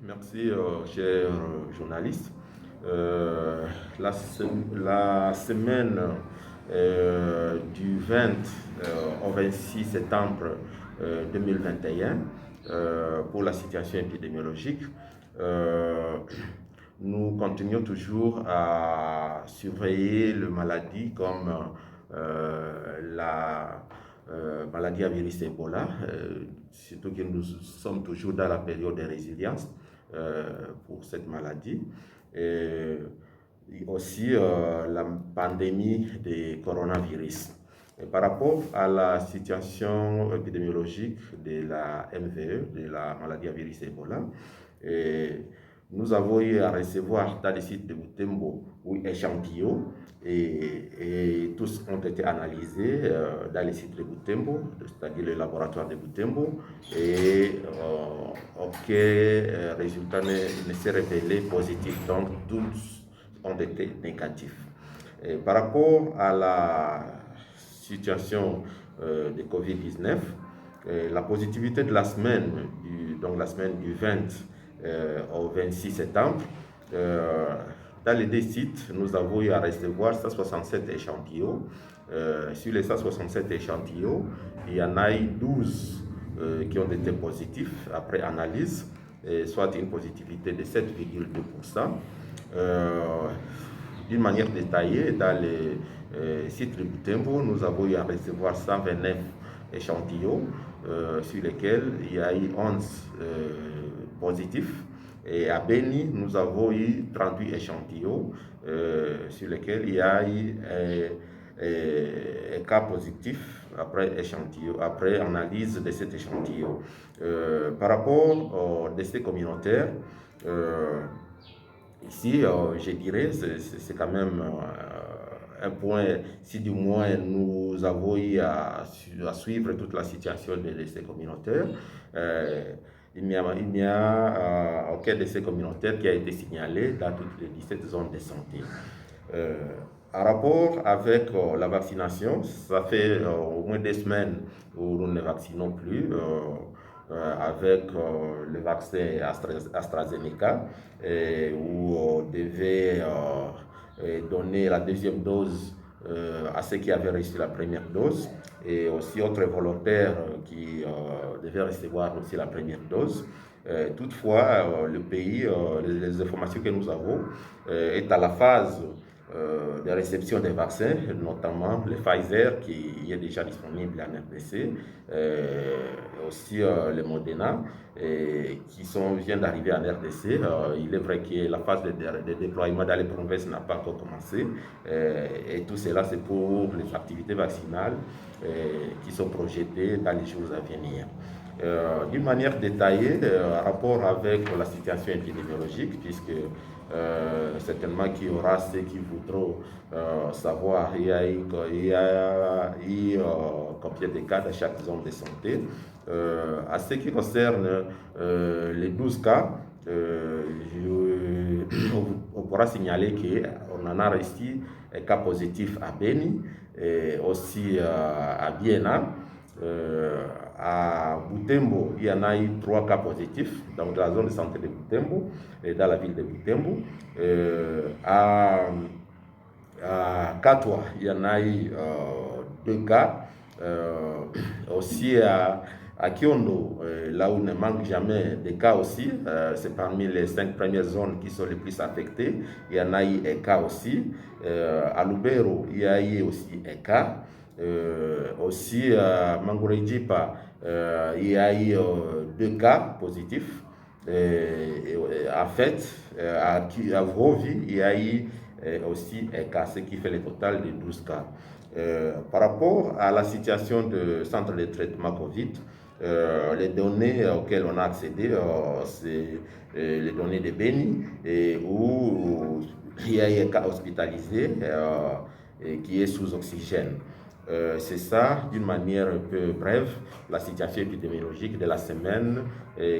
Merci, chers journalistes. La semaine du 20 au 26 septembre 2021, pour la situation épidémiologique, nous continuons toujours à surveiller la maladie comme la maladie à virus Ebola, surtout que nous sommes toujours dans la période de résilience pour cette maladie. Et aussi la pandémie du coronavirus. Et par rapport à la situation épidémiologique de la MVE, de la maladie à virus Ebola, nous avons eu à recevoir dans le site de Butembo échantillons et tous ont été analysés dans le site de Butembo, c'est-à-dire le laboratoire de Butembo, et aucun résultat ne s'est révélé positif, donc tous ont été négatifs. Et par rapport à la situation de Covid-19, la positivité de la semaine, donc la semaine du 20 au 26 septembre, dans les deux sites, nous avons eu à recevoir 167 échantillons. Sur les 167 échantillons, il y en a eu 12 qui ont été positifs après analyse, soit une positivité de 7,2%. D'une manière détaillée, dans les sites de Butembo, nous avons eu à recevoir 129 échantillons, sur lesquels il y a eu 11 positifs. Et à Beni, nous avons eu 38 échantillons, sur lesquels il y a eu un cas positif après analyse de cet échantillon. Par rapport aux décès communautaires, ici, je dirais, c'est quand même un point, si du moins nous avons eu à suivre toute la situation des décès communautaires, il n'y a aucun décès communautaire qui a été signalé dans toutes les 17 zones de santé. En rapport avec la vaccination, ça fait au moins 2 semaines où nous ne vaccinons plus avec le vaccin AstraZeneca, où on devait donner la deuxième dose à ceux qui avaient reçu la première dose, et aussi autres volontaires qui devaient recevoir aussi la première dose. Toutefois, le pays, les informations que nous avons, est à la phase de réception des vaccins, notamment le Pfizer qui est déjà disponible en RDC, aussi le Moderna qui viennent d'arriver en RDC. Il est vrai que la phase de déploiement dans les provinces n'a pas encore commencé, et tout cela c'est pour les activités vaccinales qui sont projetées dans les jours à venir. D'une manière détaillée, en rapport avec la situation épidémiologique, puisque certainement qu'il y aura ceux qui voudront savoir il y a eu combien de cas dans chaque zone de santé. À ce qui concerne les 12 cas, on pourra signaler qu'on en a reçu un cas positif à Beni, et aussi à Biena. À Butembo, il y en a eu 3 cas positifs, dans la zone de santé de Butembo et dans la ville de Butembo. À Katwa, il y en a eu 2 cas. Aussi à Kiondo, là où ne manque jamais de cas aussi, c'est parmi les 5 premières zones qui sont les plus affectées. Il y en a eu un cas aussi. À Lubero, il y a eu aussi un cas. Aussi à Mangurejipa, il y a eu 2 cas positifs. En fait, à Vrovi, il y a eu aussi un cas, ce qui fait le total de 12 cas. Par rapport à la situation du centre de traitement Covid, les données auxquelles on a accédé, c'est les données de Beni, où il y a eu un cas hospitalisé qui est sous oxygène. C'est ça, d'une manière un peu brève, la situation épidémiologique de la semaine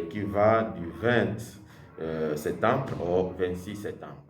qui va du 20 septembre au 26 septembre.